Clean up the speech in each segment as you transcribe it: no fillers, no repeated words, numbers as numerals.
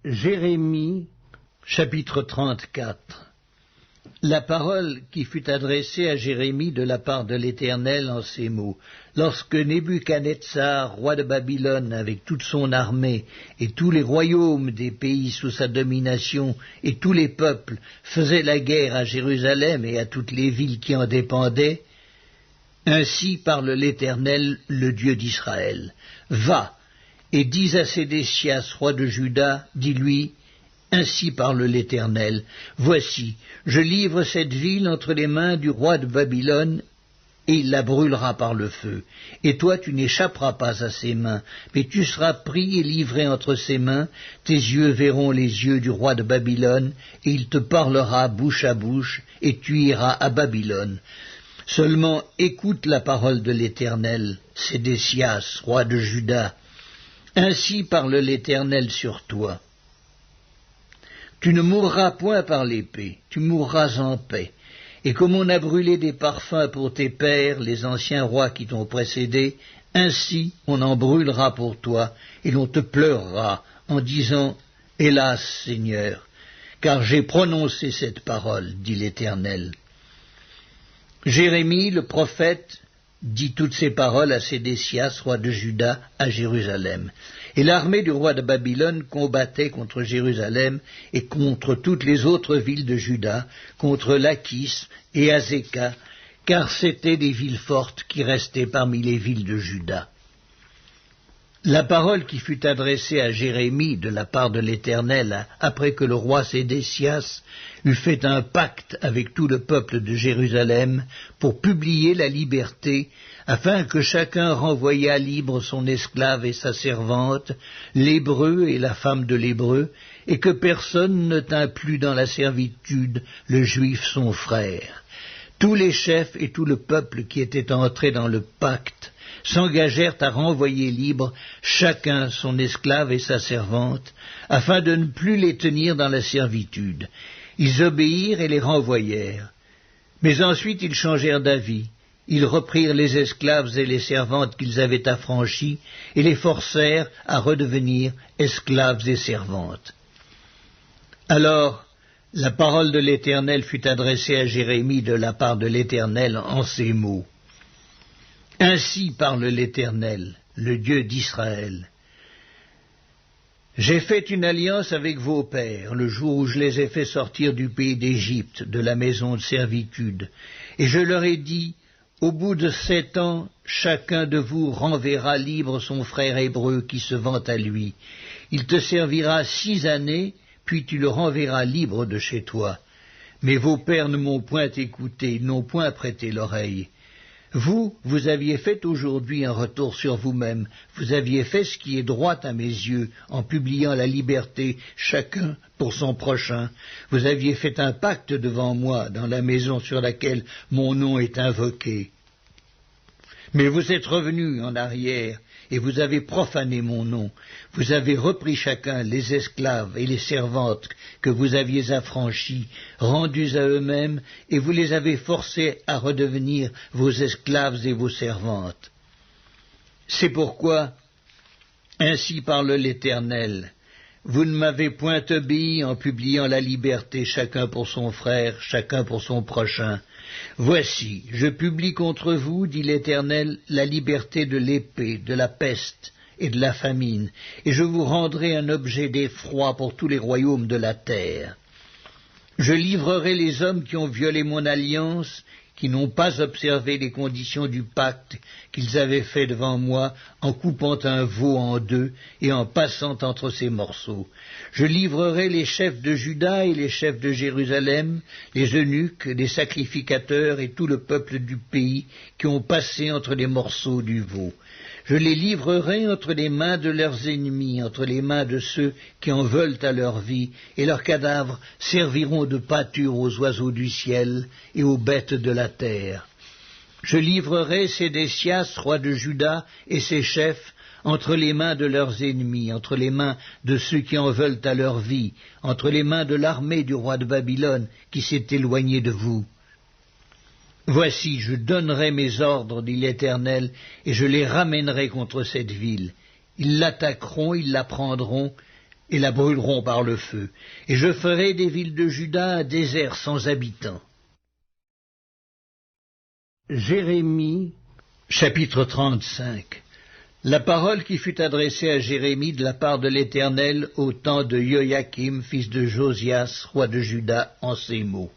Jérémie, chapitre 34. La parole qui fut adressée à Jérémie de la part de l'Éternel en ces mots. Lorsque Nebuchadnezzar, roi de Babylone, avec toute son armée, et tous les royaumes des pays sous sa domination, et tous les peuples, faisaient la guerre à Jérusalem et à toutes les villes qui en dépendaient, ainsi parle l'Éternel, le Dieu d'Israël. Va, et dis à Sédécias, roi de Juda, dis-lui, ainsi parle l'Éternel, voici, je livre cette ville entre les mains du roi de Babylone, et il la brûlera par le feu. Et toi tu n'échapperas pas à ses mains, mais tu seras pris et livré entre ses mains, tes yeux verront les yeux du roi de Babylone, et il te parlera bouche à bouche, et tu iras à Babylone. Seulement écoute la parole de l'Éternel, Sédécias, roi de Juda. Ainsi parle l'Éternel sur toi. Tu ne mourras point par l'épée, tu mourras en paix. Et comme on a brûlé des parfums pour tes pères, les anciens rois qui t'ont précédé, ainsi on en brûlera pour toi, et l'on te pleurera en disant « Hélas, Seigneur, car j'ai prononcé cette parole, dit l'Éternel. » Jérémie, le prophète, dit toutes ces paroles à Sédécias, roi de Juda, à Jérusalem. Et l'armée du roi de Babylone combattait contre Jérusalem et contre toutes les autres villes de Juda, contre Lachis et Azéka, car c'étaient des villes fortes qui restaient parmi les villes de Juda. La parole qui fut adressée à Jérémie de la part de l'Éternel après que le roi Sédécias eut fait un pacte avec tout le peuple de Jérusalem pour publier la liberté, afin que chacun renvoyât libre son esclave et sa servante, l'Hébreu et la femme de l'Hébreu, et que personne ne tint plus dans la servitude le Juif son frère. Tous les chefs et tout le peuple qui étaient entrés dans le pacte s'engagèrent à renvoyer libre chacun son esclave et sa servante, afin de ne plus les tenir dans la servitude. Ils obéirent et les renvoyèrent. Mais ensuite ils changèrent d'avis. Ils reprirent les esclaves et les servantes qu'ils avaient affranchis et les forcèrent à redevenir esclaves et servantes. Alors, la parole de l'Éternel fut adressée à Jérémie de la part de l'Éternel en ces mots. Ainsi parle l'Éternel, le Dieu d'Israël. J'ai fait une alliance avec vos pères, le jour où je les ai fait sortir du pays d'Égypte, de la maison de servitude, et je leur ai dit, au bout de 7 ans, chacun de vous renverra libre son frère hébreu qui se vend à lui. Il te servira 6 années, puis tu le renverras libre de chez toi. Mais vos pères ne m'ont point écouté, ils n'ont point prêté l'oreille. Vous aviez fait aujourd'hui un retour sur vous-même, vous aviez fait ce qui est droit à mes yeux, en publiant la liberté, chacun pour son prochain. Vous aviez fait un pacte devant moi, dans la maison sur laquelle mon nom est invoqué. Mais vous êtes revenus en arrière, et vous avez profané mon nom. Vous avez repris chacun les esclaves et les servantes que vous aviez affranchis, rendus à eux-mêmes, et vous les avez forcés à redevenir vos esclaves et vos servantes. C'est pourquoi, ainsi parle l'Éternel, vous ne m'avez point obéi en publiant la liberté chacun pour son frère, chacun pour son prochain. Voici, je publie contre vous, dit l'Éternel, la liberté de l'épée, de la peste et de la famine, et je vous rendrai un objet d'effroi pour tous les royaumes de la terre. Je livrerai les hommes qui ont violé mon alliance, qui n'ont pas observé les conditions du pacte qu'ils avaient fait devant moi en coupant un veau en deux et en passant entre ses morceaux. Je livrerai les chefs de Juda et les chefs de Jérusalem, les eunuques, les sacrificateurs et tout le peuple du pays qui ont passé entre les morceaux du veau. Je les livrerai entre les mains de leurs ennemis, entre les mains de ceux qui en veulent à leur vie, et leurs cadavres serviront de pâture aux oiseaux du ciel et aux bêtes de la terre. Je livrerai Sédécias, roi de Juda, et ses chefs entre les mains de leurs ennemis, entre les mains de ceux qui en veulent à leur vie, entre les mains de l'armée du roi de Babylone qui s'est éloigné de vous. Voici, je donnerai mes ordres, dit l'Éternel, et je les ramènerai contre cette ville. Ils l'attaqueront, ils la prendront, et la brûleront par le feu, et je ferai des villes de Juda un désert sans habitants. Jérémie, chapitre 35. La parole qui fut adressée à Jérémie de la part de l'Éternel au temps de Joachim, fils de Josias, roi de Juda, en ces mots.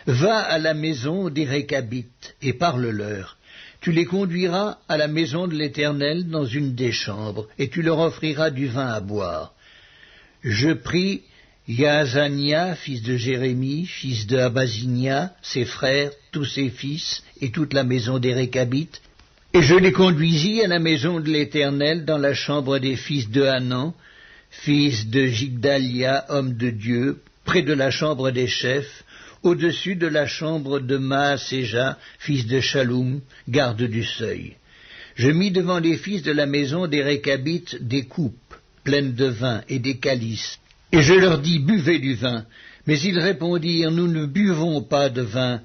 Va à la maison des Récabites et parle-leur. Tu les conduiras à la maison de l'Éternel dans une des chambres, et tu leur offriras du vin à boire. Je pris Yaazania, fils de Jérémie, fils de Abazinia, ses frères, tous ses fils, et toute la maison des Récabites, et je les conduisis à la maison de l'Éternel dans la chambre des fils de Hanan, fils de Jigdalia, homme de Dieu, près de la chambre des chefs, au-dessus de la chambre de Maaséja, fils de Shaloum, garde du seuil. Je mis devant les fils de la maison des Récabites des coupes pleines de vin et des calices, et je leur dis, buvez du vin. Mais ils répondirent, nous ne buvons pas de vin,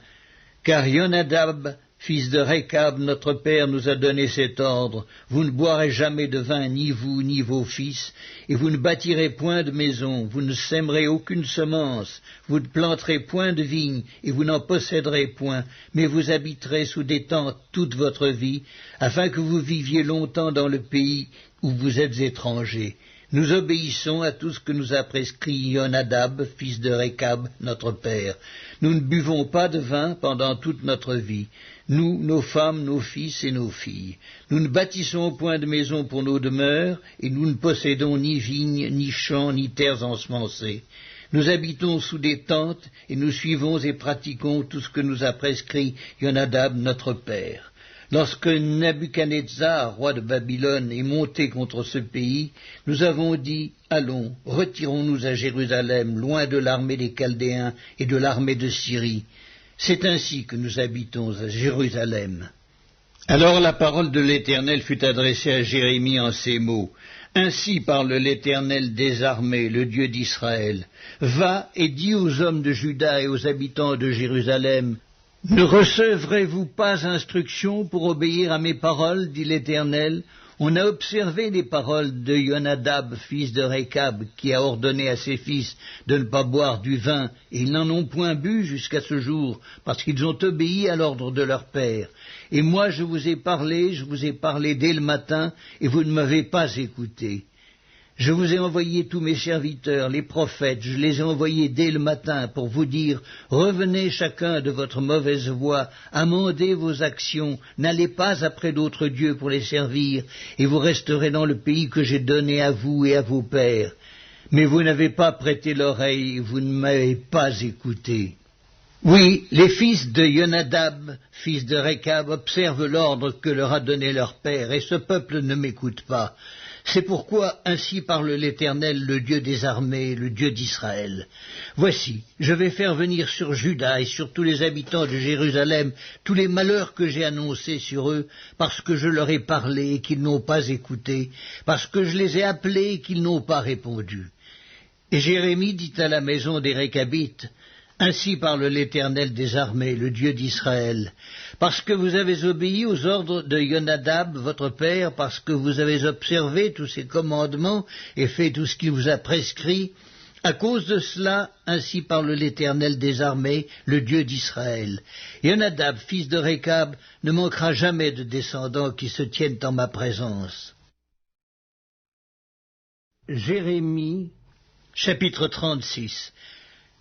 car Yonadab, fils de Récab, notre père, nous a donné cet ordre, vous ne boirez jamais de vin, ni vous, ni vos fils, et vous ne bâtirez point de maison, vous ne sèmerez aucune semence, vous ne planterez point de vigne, et vous n'en posséderez point, mais vous habiterez sous des tentes toute votre vie, afin que vous viviez longtemps dans le pays où vous êtes étrangers. Nous obéissons à tout ce que nous a prescrit Yonadab, fils de Récab, notre père. Nous ne buvons pas de vin pendant toute notre vie, nous, nos femmes, nos fils et nos filles. Nous ne bâtissons point de maison pour nos demeures, et nous ne possédons ni vignes, ni champs, ni terres ensemencées. Nous habitons sous des tentes, et nous suivons et pratiquons tout ce que nous a prescrit Yonadab, notre père. Lorsque Nabuchodonosor, roi de Babylone, est monté contre ce pays, nous avons dit, allons, retirons-nous à Jérusalem, loin de l'armée des Chaldéens et de l'armée de Syrie. C'est ainsi que nous habitons à Jérusalem. Alors la parole de l'Éternel fut adressée à Jérémie en ces mots. Ainsi parle l'Éternel des armées, le Dieu d'Israël. Va et dis aux hommes de Juda et aux habitants de Jérusalem, ne recevrez-vous pas instruction pour obéir à mes paroles, dit l'Éternel? On a observé les paroles de Yonadab, fils de Récab, qui a ordonné à ses fils de ne pas boire du vin, et ils n'en ont point bu jusqu'à ce jour, parce qu'ils ont obéi à l'ordre de leur père. Et moi je vous ai parlé dès le matin, et vous ne m'avez pas écouté. Je vous ai envoyé tous mes serviteurs, les prophètes, je les ai envoyés dès le matin pour vous dire, revenez chacun de votre mauvaise voie, amendez vos actions, n'allez pas après d'autres dieux pour les servir, et vous resterez dans le pays que j'ai donné à vous et à vos pères. Mais vous n'avez pas prêté l'oreille, vous ne m'avez pas écouté. Oui, les fils de Yonadab, fils de Récab, observent l'ordre que leur a donné leur père, et ce peuple ne m'écoute pas. C'est pourquoi ainsi parle l'Éternel, le Dieu des armées, le Dieu d'Israël. Voici, je vais faire venir sur Juda et sur tous les habitants de Jérusalem tous les malheurs que j'ai annoncés sur eux, parce que je leur ai parlé et qu'ils n'ont pas écouté, parce que je les ai appelés et qu'ils n'ont pas répondu. Et Jérémie dit à la maison des Récabites, ainsi parle l'Éternel des armées, le Dieu d'Israël, parce que vous avez obéi aux ordres de Yonadab, votre père, parce que vous avez observé tous ses commandements et fait tout ce qu'il vous a prescrit, à cause de cela, ainsi parle l'Éternel des armées, le Dieu d'Israël. Yonadab, fils de Récab, ne manquera jamais de descendants qui se tiennent en ma présence. Jérémie, chapitre 36.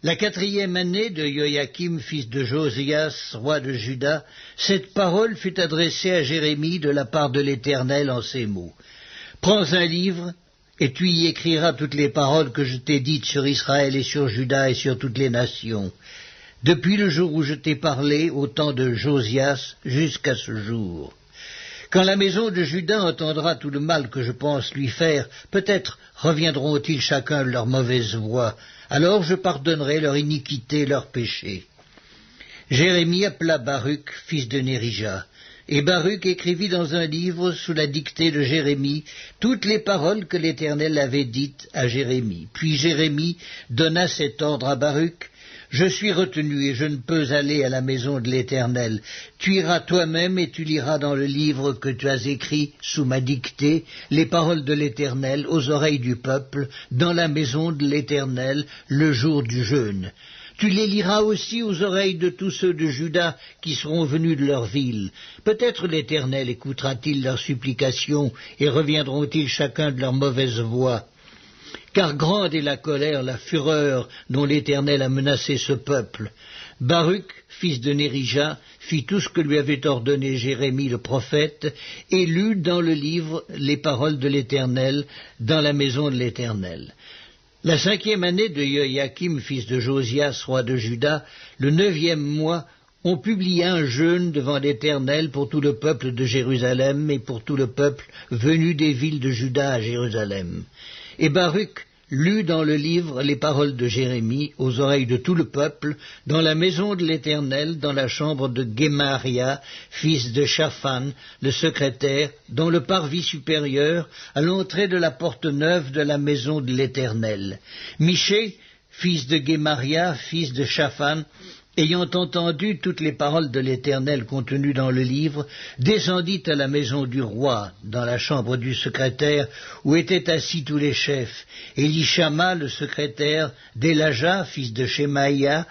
La 4e année de Joachim, fils de Josias, roi de Juda, cette parole fut adressée à Jérémie de la part de l'Éternel en ces mots. Prends un livre, et tu y écriras toutes les paroles que je t'ai dites sur Israël et sur Juda et sur toutes les nations, depuis le jour où je t'ai parlé, au temps de Josias, jusqu'à ce jour. Quand la maison de Juda entendra tout le mal que je pense lui faire, peut-être reviendront-ils chacun de leur mauvaise voie. Alors je pardonnerai leur iniquité, leur péché. Jérémie appela Baruch, fils de Nérija, et Baruch écrivit dans un livre, sous la dictée de Jérémie, toutes les paroles que l'Éternel avait dites à Jérémie. Puis Jérémie donna cet ordre à Baruch, « Je suis retenu et je ne peux aller à la maison de l'Éternel. Tu iras toi-même et tu liras dans le livre que tu as écrit sous ma dictée les paroles de l'Éternel aux oreilles du peuple dans la maison de l'Éternel le jour du jeûne. Tu les liras aussi aux oreilles de tous ceux de Juda qui seront venus de leur ville. Peut-être l'Éternel écoutera-t-il leurs supplications et reviendront-ils chacun de leur mauvaise voie. Car grande est la colère, la fureur dont l'Éternel a menacé ce peuple. Baruch, fils de Nérija, fit tout ce que lui avait ordonné Jérémie le prophète, et lut dans le livre les paroles de l'Éternel dans la maison de l'Éternel. La 5e année de Joachim, fils de Josias, roi de Juda, le 9e mois, on publia un jeûne devant l'Éternel pour tout le peuple de Jérusalem et pour tout le peuple venu des villes de Juda à Jérusalem. Et Baruch lut dans le livre les paroles de Jérémie aux oreilles de tout le peuple, dans la maison de l'Éternel, dans la chambre de Guémaria, fils de Shaphan, le secrétaire, dans le parvis supérieur, à l'entrée de la porte neuve de la maison de l'Éternel. Michée, fils de Guémaria, fils de Shaphan, ayant entendu toutes les paroles de l'Éternel contenues dans le livre, descendit à la maison du roi, dans la chambre du secrétaire, où étaient assis tous les chefs, Élishama, le secrétaire, Délaja, fils de Shemaïa,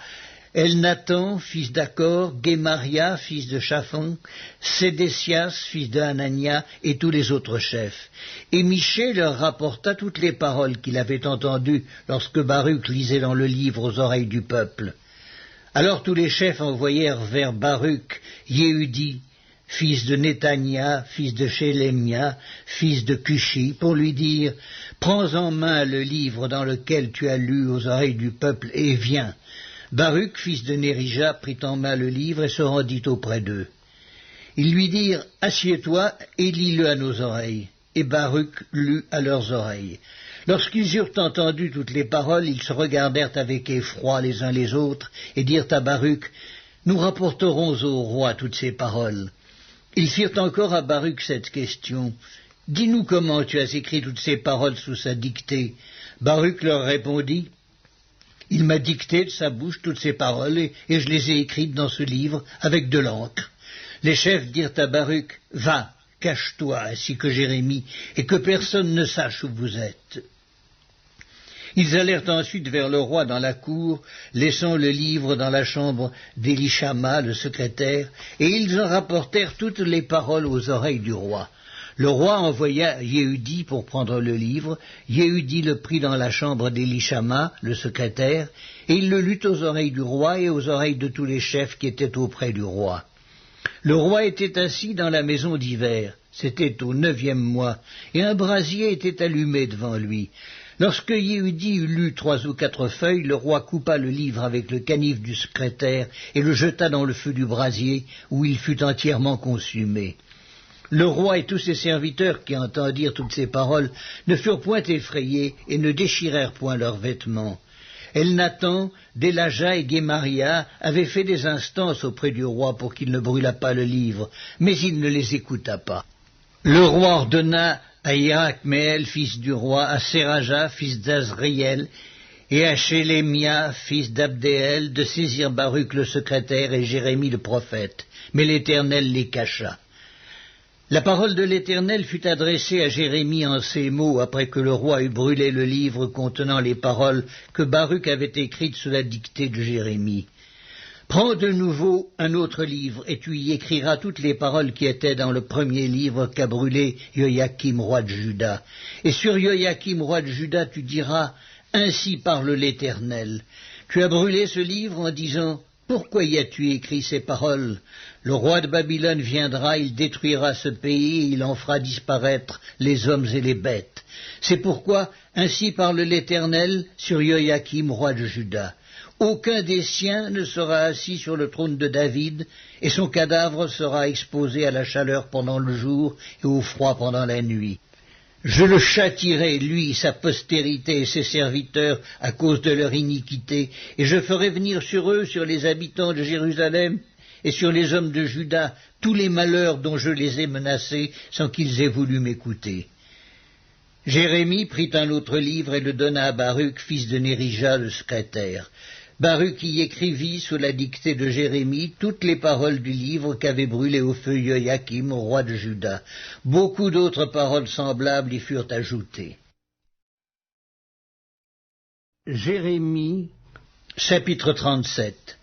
Elnathan, fils d'Akor, Guémaria, fils de Shaphan, Sédécias, fils de Hanania, et tous les autres chefs. Et Michée leur rapporta toutes les paroles qu'il avait entendues lorsque Baruch lisait dans le livre aux oreilles du peuple. Alors tous les chefs envoyèrent vers Baruch Yehudi, fils de Netania, fils de Shélémia, fils de Cushi, pour lui dire « Prends en main le livre dans lequel tu as lu aux oreilles du peuple et viens. » Baruch, fils de Nérija, prit en main le livre et se rendit auprès d'eux. Ils lui dirent « Assieds-toi et lis-le à nos oreilles. » Et Baruch lut à leurs oreilles. Lorsqu'ils eurent entendu toutes les paroles, ils se regardèrent avec effroi les uns les autres, et dirent à Baruch, « Nous rapporterons au roi toutes ces paroles. » Ils firent encore à Baruch cette question, « Dis-nous comment tu as écrit toutes ces paroles sous sa dictée. » Baruch leur répondit, « Il m'a dicté de sa bouche toutes ces paroles, et je les ai écrites dans ce livre avec de l'encre. » Les chefs dirent à Baruch, « Va, cache-toi, ainsi que Jérémie, et que personne ne sache où vous êtes. » Ils allèrent ensuite vers le roi dans la cour, laissant le livre dans la chambre d'Élishama, le secrétaire, et ils en rapportèrent toutes les paroles aux oreilles du roi. Le roi envoya Yehudi pour prendre le livre. Yehudi le prit dans la chambre d'Élishama, le secrétaire, et il le lut aux oreilles du roi et aux oreilles de tous les chefs qui étaient auprès du roi. Le roi était assis dans la maison d'hiver, c'était au 9e mois, et un brasier était allumé devant lui. Lorsque Yehudi eut lu 3 ou 4 feuilles, le roi coupa le livre avec le canif du secrétaire et le jeta dans le feu du brasier, où il fut entièrement consumé. Le roi et tous ses serviteurs qui entendirent toutes ces paroles ne furent point effrayés et ne déchirèrent point leurs vêtements. Elnathan, Délaja et Guémaria avaient fait des instances auprès du roi pour qu'il ne brûlât pas le livre, mais il ne les écouta pas. Le roi ordonna à Hirakmeel, fils du roi, à Séraja, fils d'Azriel, et à Shélémia, fils d'Abdéel, de saisir Baruch le secrétaire et Jérémie le prophète. Mais l'Éternel les cacha. La parole de l'Éternel fut adressée à Jérémie en ces mots, après que le roi eut brûlé le livre contenant les paroles que Baruch avait écrites sous la dictée de Jérémie. Prends de nouveau un autre livre, et tu y écriras toutes les paroles qui étaient dans le premier livre qu'a brûlé Joachim, roi de Juda. Et sur Joachim, roi de Juda, tu diras, « Ainsi parle l'Éternel. Tu as brûlé ce livre en disant, « Pourquoi y as-tu écrit ces paroles ? Le roi de Babylone viendra, il détruira ce pays, et il en fera disparaître les hommes et les bêtes. C'est pourquoi, ainsi parle l'Éternel sur Joachim, roi de Juda. Aucun des siens ne sera assis sur le trône de David, et son cadavre sera exposé à la chaleur pendant le jour et au froid pendant la nuit. Je le châtierai, lui, sa postérité et ses serviteurs, à cause de leur iniquité, et je ferai venir sur eux, sur les habitants de Jérusalem, et sur les hommes de Juda, tous les malheurs dont je les ai menacés, sans qu'ils aient voulu m'écouter. » Jérémie prit un autre livre et le donna à Baruch, fils de Nérija, le secrétaire. Baruch y écrivit, sous la dictée de Jérémie, toutes les paroles du livre qu'avait brûlé au feu Joachim, au roi de Juda. Beaucoup d'autres paroles semblables y furent ajoutées. Jérémie, chapitre 37.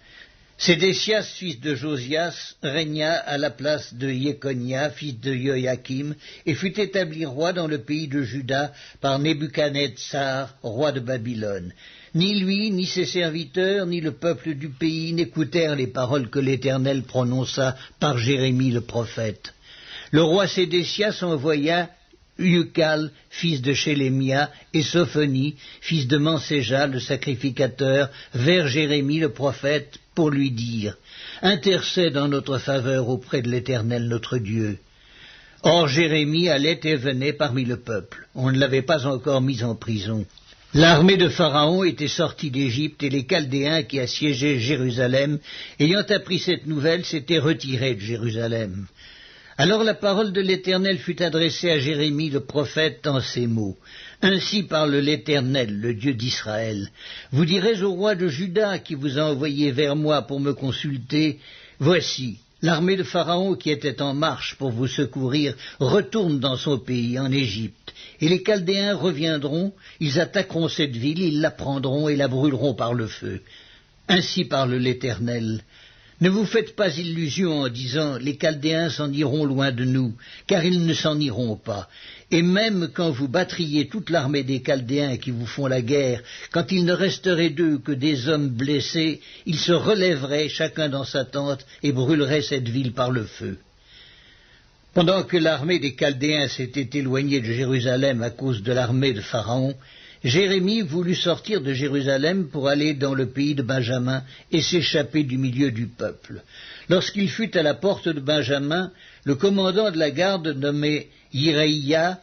Sédécias, fils de Josias, régna à la place de Jéconia, fils de Joachim, et fut établi roi dans le pays de Juda par Nebuchadnezzar, roi de Babylone. Ni lui, ni ses serviteurs, ni le peuple du pays n'écoutèrent les paroles que l'Éternel prononça par Jérémie le prophète. Le roi Sédécias envoya Ucal, fils de Shélémia, et Sophonie, fils de Manséja, le sacrificateur, vers Jérémie le prophète, pour lui dire « Intercède en notre faveur auprès de l'Éternel notre Dieu ». Or Jérémie allait et venait parmi le peuple. On ne l'avait pas encore mis en prison. L'armée de Pharaon était sortie d'Égypte, et les Chaldéens qui assiégeaient Jérusalem, ayant appris cette nouvelle, s'étaient retirés de Jérusalem. Alors la parole de l'Éternel fut adressée à Jérémie le prophète en ces mots. « Ainsi parle l'Éternel, le Dieu d'Israël. Vous direz au roi de Juda qui vous a envoyé vers moi pour me consulter, « Voici, l'armée de Pharaon qui était en marche pour vous secourir retourne dans son pays, en Égypte. Et les Chaldéens reviendront, ils attaqueront cette ville, ils la prendront et la brûleront par le feu. Ainsi parle l'Éternel. Ne vous faites pas illusion en disant « Les Chaldéens s'en iront loin de nous », car ils ne s'en iront pas. Et même quand vous battriez toute l'armée des Chaldéens qui vous font la guerre, quand il ne resterait d'eux que des hommes blessés, ils se relèveraient chacun dans sa tente et brûleraient cette ville par le feu. Pendant que l'armée des Chaldéens s'était éloignée de Jérusalem à cause de l'armée de Pharaon, Jérémie voulut sortir de Jérusalem pour aller dans le pays de Benjamin et s'échapper du milieu du peuple. Lorsqu'il fut à la porte de Benjamin, le commandant de la garde nommé Iréia,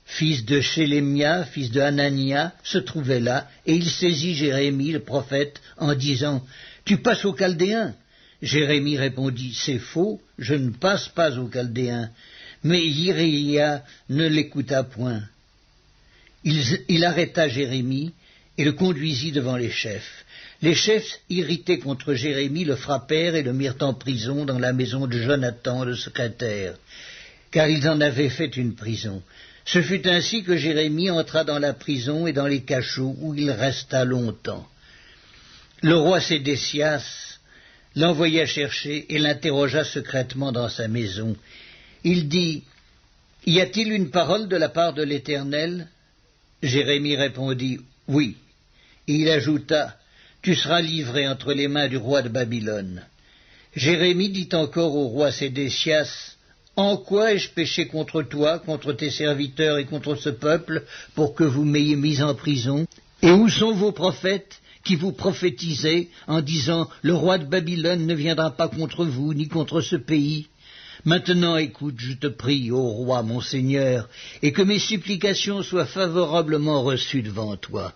fils de Shélémia, fils de Hanania, se trouvait là, et il saisit Jérémie, le prophète, en disant « Tu passes aux Chaldéens ?» Jérémie répondit « C'est faux, je ne passe pas aux Chaldéens. » Mais Iréia ne l'écouta point. Il arrêta Jérémie et le conduisit devant les chefs. Les chefs, irrités contre Jérémie, le frappèrent et le mirent en prison dans la maison de Jonathan, le secrétaire, car ils en avaient fait une prison. Ce fut ainsi que Jérémie entra dans la prison et dans les cachots, où il resta longtemps. Le roi Sédécias l'envoya chercher et l'interrogea secrètement dans sa maison. Il dit « Y a-t-il une parole de la part de l'Éternel » Jérémie répondit « Oui ». Et il ajouta « Tu seras livré entre les mains du roi de Babylone ». Jérémie dit encore au roi Sédécias « En quoi ai-je péché contre toi, contre tes serviteurs et contre ce peuple, pour que vous m'ayez mis en prison? Et où sont vos prophètes qui vous prophétisaient en disant « Le roi de Babylone ne viendra pas contre vous, ni contre ce pays » Maintenant écoute, je te prie, ô roi, mon Seigneur, et que mes supplications soient favorablement reçues devant toi.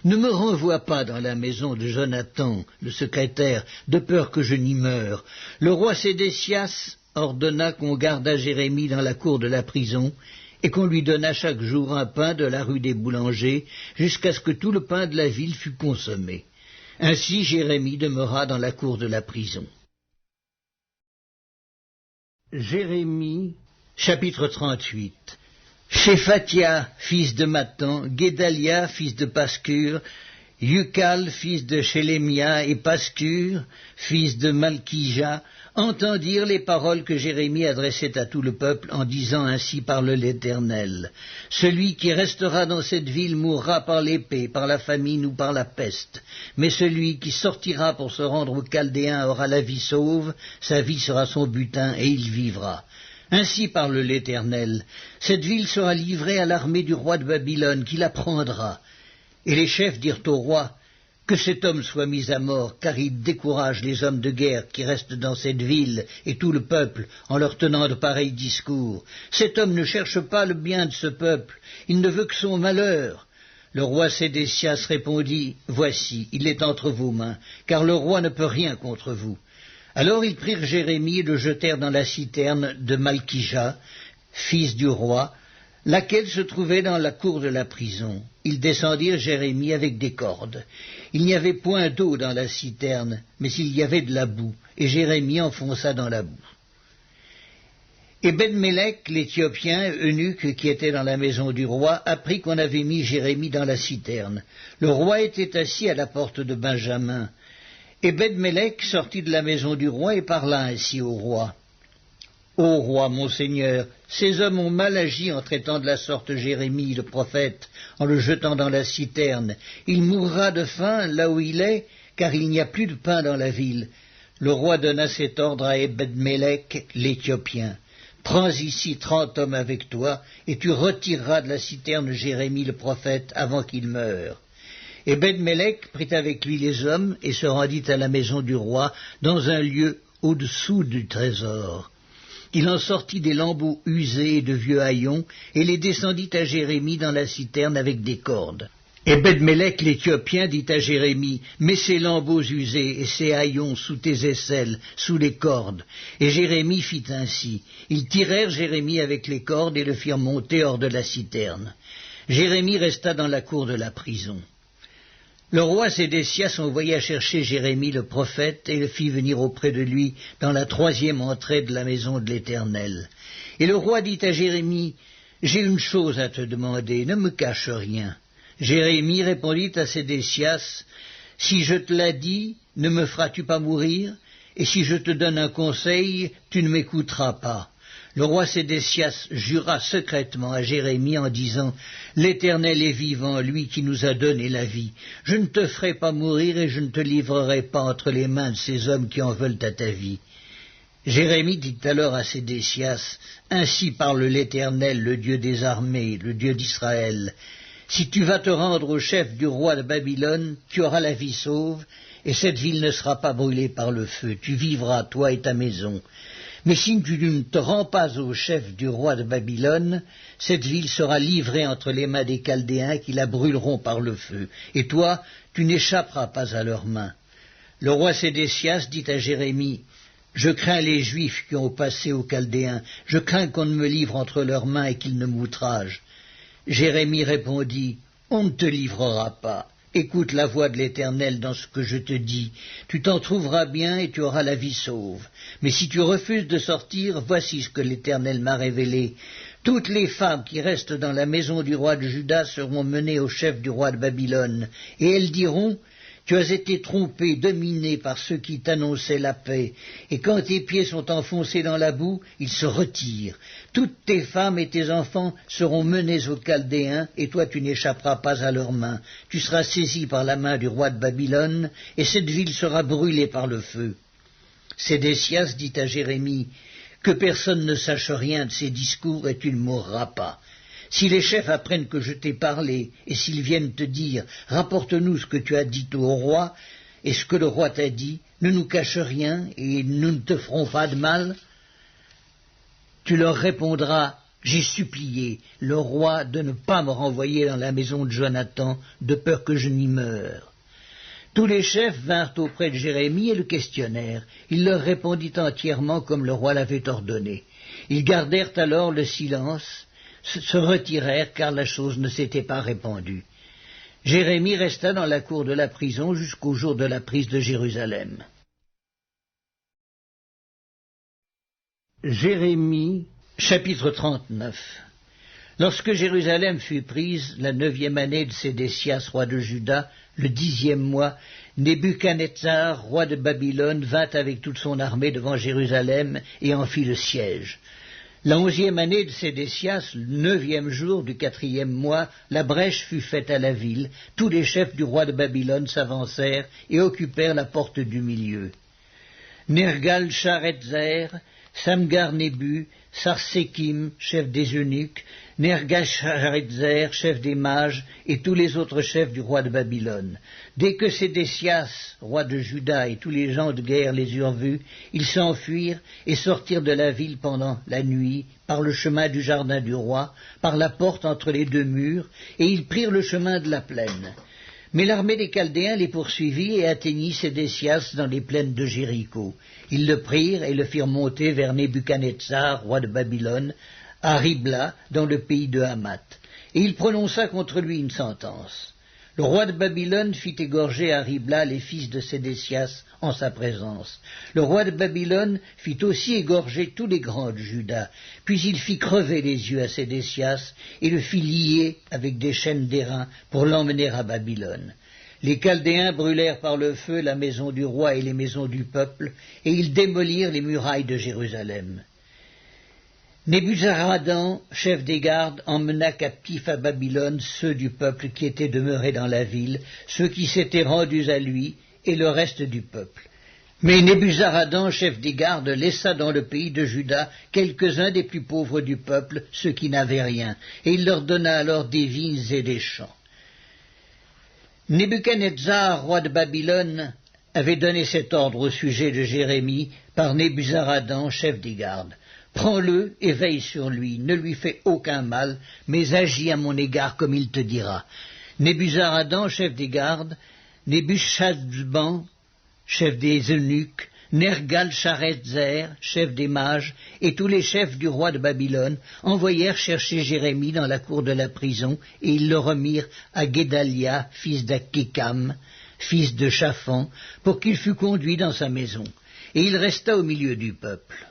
Ne me renvoie pas dans la maison de Jonathan, le secrétaire, de peur que je n'y meure. Le roi Sédécias ordonna qu'on gardât Jérémie dans la cour de la prison, et qu'on lui donnât chaque jour un pain de la rue des Boulangers, jusqu'à ce que tout le pain de la ville fût consommé. Ainsi Jérémie demeura dans la cour de la prison. Jérémie, chapitre 38. Shéphatia, fils de Mathan, Guédalia, fils de Pascur, Ucal, fils de Shélémia, et Pascur, fils de Malkija, entendirent les paroles que Jérémie adressait à tout le peuple en disant ainsi parle l'Éternel. Celui qui restera dans cette ville mourra par l'épée, par la famine ou par la peste. Mais celui qui sortira pour se rendre aux Chaldéens aura la vie sauve, sa vie sera son butin et il vivra. Ainsi parle l'Éternel. Cette ville sera livrée à l'armée du roi de Babylone qui la prendra. Et les chefs dirent au roi, que cet homme soit mis à mort, car il décourage les hommes de guerre qui restent dans cette ville et tout le peuple en leur tenant de pareils discours. Cet homme ne cherche pas le bien de ce peuple, il ne veut que son malheur. Le roi Sédécias répondit, voici, il est entre vos mains, car le roi ne peut rien contre vous. Alors ils prirent Jérémie et le jetèrent dans la citerne de Malkija, fils du roi, laquelle se trouvait dans la cour de la prison. Ils descendirent Jérémie avec des cordes. Il n'y avait point d'eau dans la citerne, mais il y avait de la boue, et Jérémie enfonça dans la boue. Ebed-Mélec, l'Éthiopien, eunuque qui était dans la maison du roi, apprit qu'on avait mis Jérémie dans la citerne. Le roi était assis à la porte de Benjamin. Ebed-Mélec sortit de la maison du roi et parla ainsi au roi. « Ô roi, mon seigneur, ces hommes ont mal agi en traitant de la sorte Jérémie, le prophète, en le jetant dans la citerne. Il mourra de faim là où il est, car il n'y a plus de pain dans la ville. » Le roi donna cet ordre à Ebed-Mélec, l'Éthiopien. « Prends ici 30 hommes avec toi, et tu retireras de la citerne Jérémie le prophète avant qu'il meure. » Ebed-Mélec prit avec lui les hommes et se rendit à la maison du roi, dans un lieu au-dessous du trésor. Il en sortit des lambeaux usés et de vieux haillons, et les descendit à Jérémie dans la citerne avec des cordes. Ebed-Mélec l'Éthiopien dit à Jérémie, « Mets ces lambeaux usés et ces haillons sous tes aisselles, sous les cordes. » Et Jérémie fit ainsi. Ils tirèrent Jérémie avec les cordes et le firent monter hors de la citerne. Jérémie resta dans la cour de la prison. Le roi Sédécias envoya chercher Jérémie le prophète et le fit venir auprès de lui dans la 3e entrée de la maison de l'Éternel. Et le roi dit à Jérémie, « J'ai une chose à te demander, ne me cache rien. » Jérémie répondit à Sédécias, « Si je te l'ai dit, ne me feras-tu pas mourir? Et si je te donne un conseil, tu ne m'écouteras pas. » Le roi Sédécias jura secrètement à Jérémie en disant, « L'Éternel est vivant, lui qui nous a donné la vie. Je ne te ferai pas mourir et je ne te livrerai pas entre les mains de ces hommes qui en veulent à ta vie. » Jérémie dit alors à Sédécias, « Ainsi parle l'Éternel, le Dieu des armées, le Dieu d'Israël. Si tu vas te rendre au chef du roi de Babylone, tu auras la vie sauve, et cette ville ne sera pas brûlée par le feu. Tu vivras, toi et ta maison. Mais si tu ne te rends pas au chef du roi de Babylone, cette ville sera livrée entre les mains des Chaldéens qui la brûleront par le feu, et toi, tu n'échapperas pas à leurs mains. » Le roi Sédécias dit à Jérémie, « Je crains les Juifs qui ont passé aux Chaldéens, je crains qu'on ne me livre entre leurs mains et qu'ils ne m'outragent. » Jérémie répondit, « On ne te livrera pas. Écoute la voix de l'Éternel dans ce que je te dis. Tu t'en trouveras bien et tu auras la vie sauve. Mais si tu refuses de sortir, voici ce que l'Éternel m'a révélé. Toutes les femmes qui restent dans la maison du roi de Juda seront menées au chef du roi de Babylone, et elles diront, « Tu as été trompé, dominé par ceux qui t'annonçaient la paix, et quand tes pieds sont enfoncés dans la boue, ils se retirent. Toutes tes femmes et tes enfants seront menés aux Chaldéens, et toi tu n'échapperas pas à leurs mains. Tu seras saisi par la main du roi de Babylone, et cette ville sera brûlée par le feu. » Sédécias dit à Jérémie, « Que personne ne sache rien de ces discours, et tu ne mourras pas. » Si les chefs apprennent que je t'ai parlé, et s'ils viennent te dire, « Rapporte-nous ce que tu as dit au roi, et ce que le roi t'a dit, ne nous cache rien, et nous ne te ferons pas de mal. » Tu leur répondras, « J'ai supplié le roi de ne pas me renvoyer dans la maison de Jonathan, de peur que je n'y meure. » Tous les chefs vinrent auprès de Jérémie et le questionnèrent. Il leur répondit entièrement comme le roi l'avait ordonné. Ils gardèrent alors le silence, se retirèrent car la chose ne s'était pas répandue. Jérémie resta dans la cour de la prison jusqu'au jour de la prise de Jérusalem. Jérémie, chapitre 39. Lorsque Jérusalem fut prise, la 9e année de Sédécias, roi de Juda, le 10e mois, Nebuchadnezzar, roi de Babylone, vint avec toute son armée devant Jérusalem et en fit le siège. La 11e année de Sédécias, le 9e jour du 4e mois, la brèche fut faite à la ville. Tous les chefs du roi de Babylone s'avancèrent et occupèrent la porte du milieu. Nergal-Sharetzer, Samgar-Nébu, Sarsékim, chef des eunuques, Nergal-Sharetzer, chef des mages, et tous les autres chefs du roi de Babylone. Dès que Sédécias, roi de Juda, et tous les gens de guerre les eurent vus, ils s'enfuirent et sortirent de la ville pendant la nuit, par le chemin du jardin du roi, par la porte entre les deux murs, et ils prirent le chemin de la plaine. Mais l'armée des Chaldéens les poursuivit et atteignit Sédécias dans les plaines de Jéricho. Ils le prirent et le firent monter vers Nebuchadnezzar, roi de Babylone, à Ribla, dans le pays de Hamath. Et il prononça contre lui une sentence. Le roi de Babylone fit égorger à Ribla les fils de Sédécias en sa présence. Le roi de Babylone fit aussi égorger tous les grands de Juda, puis il fit crever les yeux à Sédécias et le fit lier avec des chaînes d'airain pour l'emmener à Babylone. Les Chaldéens brûlèrent par le feu la maison du roi et les maisons du peuple, et ils démolirent les murailles de Jérusalem. Nebuzaradan, chef des gardes, emmena captifs à Babylone ceux du peuple qui étaient demeurés dans la ville, ceux qui s'étaient rendus à lui, et le reste du peuple. Mais Nebuzaradan, chef des gardes, laissa dans le pays de Juda quelques-uns des plus pauvres du peuple, ceux qui n'avaient rien, et il leur donna alors des vignes et des champs. Nebuchadnezzar, roi de Babylone, avait donné cet ordre au sujet de Jérémie par Nebuzaradan, chef des gardes. Prends-le et veille sur lui, ne lui fais aucun mal, mais agis à mon égard comme il te dira. Nebuzaradan, chef des gardes, Nebuchadnezzar, chef des eunuques, Nergal-Sharezer, chef des mages, et tous les chefs du roi de Babylone envoyèrent chercher Jérémie dans la cour de la prison, et ils le remirent à Guédalia, fils d'Akikam, fils de Shaphan, pour qu'il fût conduit dans sa maison. Et il resta au milieu du peuple.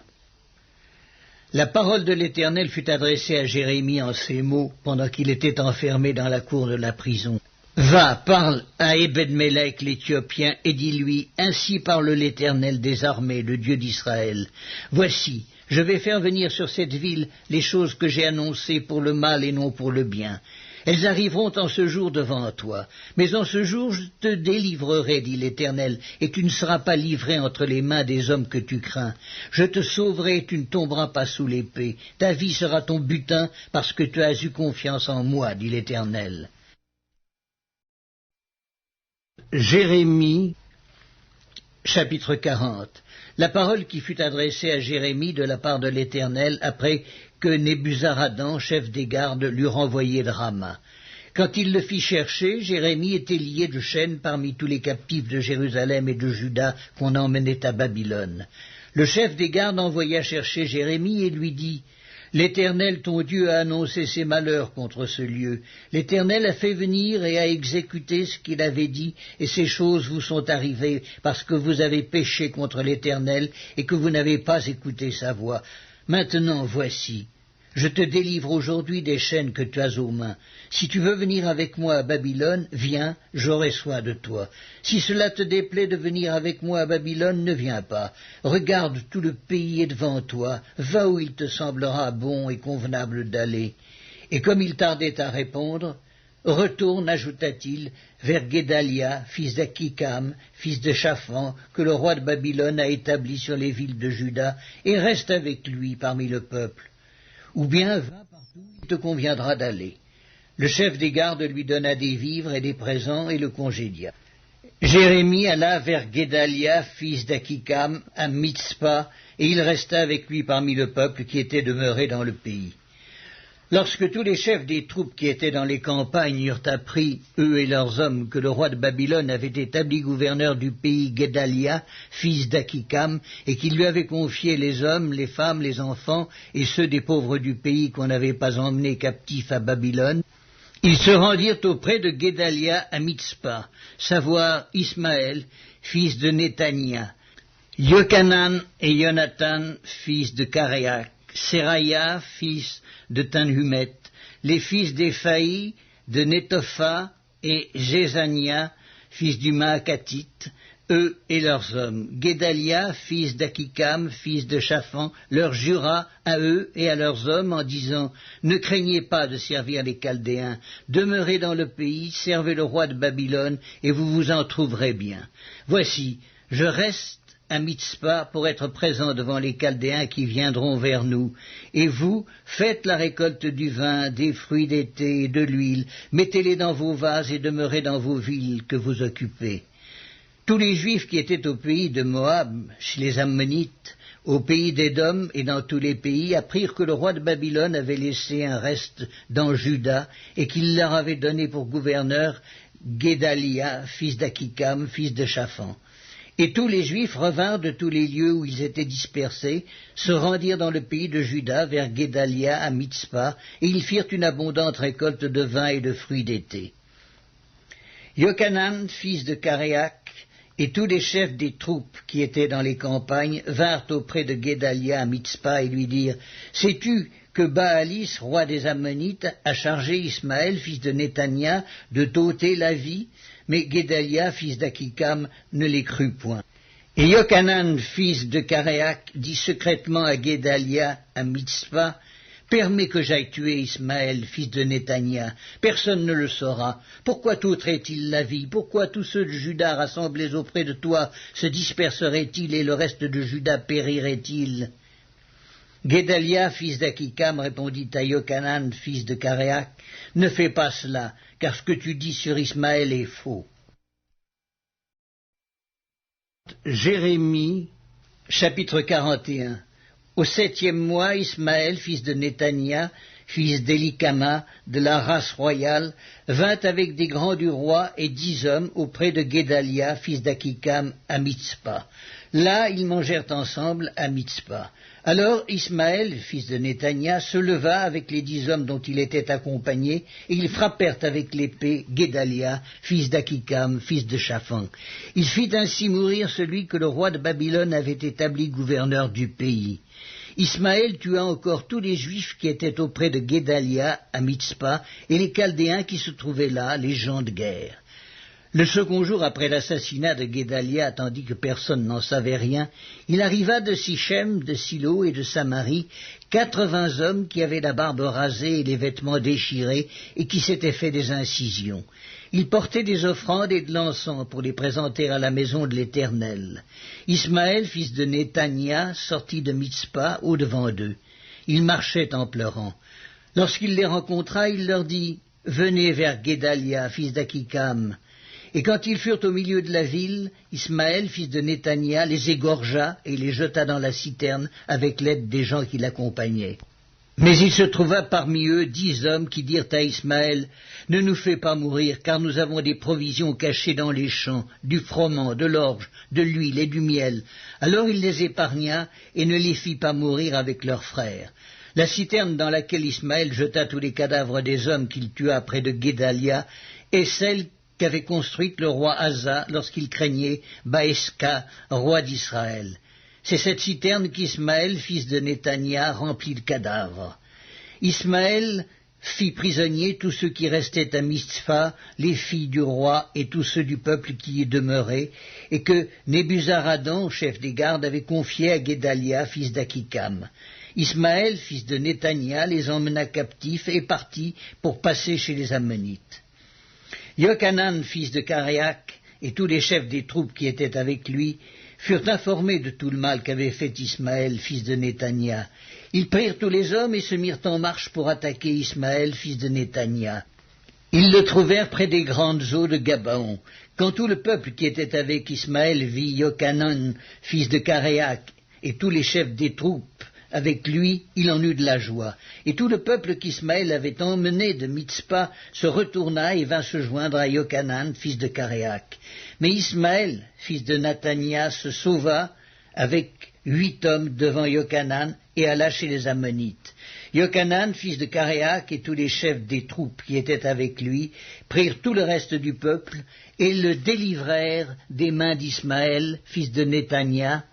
La parole de l'Éternel fut adressée à Jérémie en ces mots, pendant qu'il était enfermé dans la cour de la prison. Va, parle à Ebed-Mélec l'Éthiopien, et dis-lui, ainsi parle l'Éternel des armées, le Dieu d'Israël. Voici, je vais faire venir sur cette ville les choses que j'ai annoncées pour le mal et non pour le bien. Elles arriveront en ce jour devant toi. Mais en ce jour je te délivrerai, dit l'Éternel, et tu ne seras pas livré entre les mains des hommes que tu crains. Je te sauverai et tu ne tomberas pas sous l'épée. Ta vie sera ton butin, parce que tu as eu confiance en moi, dit l'Éternel. Jérémie, chapitre 40. La parole qui fut adressée à Jérémie de la part de l'Éternel après que Nebuzaradan, chef des gardes, l'eut renvoyé de Rama. Quand il le fit chercher, Jérémie était lié de chaînes parmi tous les captifs de Jérusalem et de Juda qu'on emmenait à Babylone. Le chef des gardes envoya chercher Jérémie et lui dit « L'Éternel, ton Dieu, a annoncé ses malheurs contre ce lieu. L'Éternel a fait venir et a exécuté ce qu'il avait dit, et ces choses vous sont arrivées parce que vous avez péché contre l'Éternel et que vous n'avez pas écouté sa voix. Maintenant, voici, je te délivre aujourd'hui des chaînes que tu as aux mains. Si tu veux venir avec moi à Babylone, viens, j'aurai soin de toi. Si cela te déplaît de venir avec moi à Babylone, ne viens pas. Regarde, tout le pays est devant toi. Va où il te semblera bon et convenable d'aller. » Et comme il tardait à répondre, « Retourne, ajouta-t-il, vers Guédalia, fils d'Akikam, fils de Shaphan, que le roi de Babylone a établi sur les villes de Juda, et reste avec lui parmi le peuple. Ou bien va partout où il te conviendra d'aller. » Le chef des gardes lui donna des vivres et des présents et le congédia. Jérémie alla vers Guédalia, fils d'Akikam, à Mitzpa, et il resta avec lui parmi le peuple qui était demeuré dans le pays. Lorsque tous les chefs des troupes qui étaient dans les campagnes eurent appris, eux et leurs hommes, que le roi de Babylone avait établi gouverneur du pays Guédalia, fils d'Akikam, et qu'il lui avait confié les hommes, les femmes, les enfants, et ceux des pauvres du pays qu'on n'avait pas emmenés captifs à Babylone, ils se rendirent auprès de Guédalia à Mitzpa, savoir Ismaël, fils de Néthania, Yochanan et Jonathan, fils de Karéak, Seraya, fils de Tanhumet, les fils d'Éphaï, de Netopha et Jézania, fils du Maacatite, eux et leurs hommes. Guédalia, fils d'Akikam, fils de Shaphan, leur jura à eux et à leurs hommes en disant « Ne craignez pas de servir les Chaldéens, demeurez dans le pays, servez le roi de Babylone, et vous vous en trouverez bien. Voici, je reste à Mitzpa pour être présent devant les Chaldéens qui viendront vers nous. Et vous, faites la récolte du vin, des fruits d'été et de l'huile, mettez-les dans vos vases et demeurez dans vos villes que vous occupez. » Tous les Juifs qui étaient au pays de Moab, chez les Ammonites, au pays d'Édom et dans tous les pays, apprirent que le roi de Babylone avait laissé un reste dans Juda et qu'il leur avait donné pour gouverneur Guédalia, fils d'Akikam, fils de Shaphan. Et tous les Juifs revinrent de tous les lieux où ils étaient dispersés, se rendirent dans le pays de Juda vers Guédalia à Mitzpa, et ils firent une abondante récolte de vin et de fruits d'été. Yochanan, fils de Karéach, et tous les chefs des troupes qui étaient dans les campagnes vinrent auprès de Guédalia à Mitzpa et lui dirent « Sais-tu que Baalis, roi des Ammonites, a chargé Ismaël, fils de Néthania, de t'ôter la vie ?» Mais Guédalia, fils d'Akikam, ne les crut point. Et Yochanan, fils de Karéach, dit secrètement à Guédalia à Mitzpa, « Permets que j'aille tuer Ismaël, fils de Néthania. Personne ne le saura. Pourquoi t'ôterait-il la vie? Pourquoi tous ceux de Juda rassemblés auprès de toi se disperseraient-ils et le reste de Juda périrait-il » Guédalia, fils d'Akikam, répondit à Yochanan, fils de Karéach, « Ne fais pas cela, car ce que tu dis sur Ismaël est faux. » Jérémie, chapitre 41. Au 7e mois, Ismaël, fils de Néthania, fils d'Élikama, de la race royale, vint avec des grands du roi et 10 hommes auprès de Guédalia, fils d'Akikam, à Mitzpa. Là, ils mangèrent ensemble à Mitzpa. Alors Ismaël, fils de Néthania, se leva avec les 10 hommes dont il était accompagné, et ils frappèrent avec l'épée Guédalia, fils d'Akikam, fils de Shaphan. Il fit ainsi mourir celui que le roi de Babylone avait établi gouverneur du pays. Ismaël tua encore tous les Juifs qui étaient auprès de Guédalia à Mitzpa, et les Chaldéens qui se trouvaient là, les gens de guerre. Le second jour après l'assassinat de Guédalia, tandis que personne n'en savait rien, il arriva de Sichem, de Silo et de Samarie 80 hommes qui avaient la barbe rasée et les vêtements déchirés et qui s'étaient fait des incisions. Ils portaient des offrandes et de l'encens pour les présenter à la maison de l'Éternel. Ismaël, fils de Néthania, sortit de Mitzpa au-devant d'eux. Il marchait en pleurant. Lorsqu'il les rencontra, il leur dit « Venez vers Guédalia, fils d'Akikam ». Et quand ils furent au milieu de la ville, Ismaël, fils de Néthania, les égorgea et les jeta dans la citerne avec l'aide des gens qui l'accompagnaient. Mais il se trouva parmi eux 10 hommes qui dirent à Ismaël, « Ne nous fais pas mourir, car nous avons des provisions cachées dans les champs, du froment, de l'orge, de l'huile et du miel. » Alors il les épargna et ne les fit pas mourir avec leurs frères. La citerne dans laquelle Ismaël jeta tous les cadavres des hommes qu'il tua près de Guédalia est celle qu'avait construite le roi Asa lorsqu'il craignait Baeska, roi d'Israël. C'est cette citerne qu'Ismaël, fils de Néthania, remplit de cadavres. Ismaël fit prisonniers tous ceux qui restaient à Mitzpha, les filles du roi et tous ceux du peuple qui y demeuraient, et que Nebuzaradan, chef des gardes, avait confiés à Guédalia, fils d'Akikam. Ismaël, fils de Néthania, les emmena captifs et partit pour passer chez les Ammonites. Yochanan, fils de Karéach, et tous les chefs des troupes qui étaient avec lui, furent informés de tout le mal qu'avait fait Ismaël, fils de Néthania. Ils prirent tous les hommes et se mirent en marche pour attaquer Ismaël, fils de Néthania. Ils le trouvèrent près des grandes eaux de Gabaon. Quand tout le peuple qui était avec Ismaël vit Yochanan, fils de Karéach, et tous les chefs des troupes avec lui, il en eut de la joie. Et tout le peuple qu'Ismaël avait emmené de Mitzpa se retourna et vint se joindre à Yochanan, fils de Karéach. Mais Ismaël, fils de Nathania, se sauva avec 8 hommes devant Yochanan et alla chez les Ammonites. Yochanan, fils de Karéach, et tous les chefs des troupes qui étaient avec lui prirent tout le reste du peuple et le délivrèrent des mains d'Ismaël, fils de Néthania,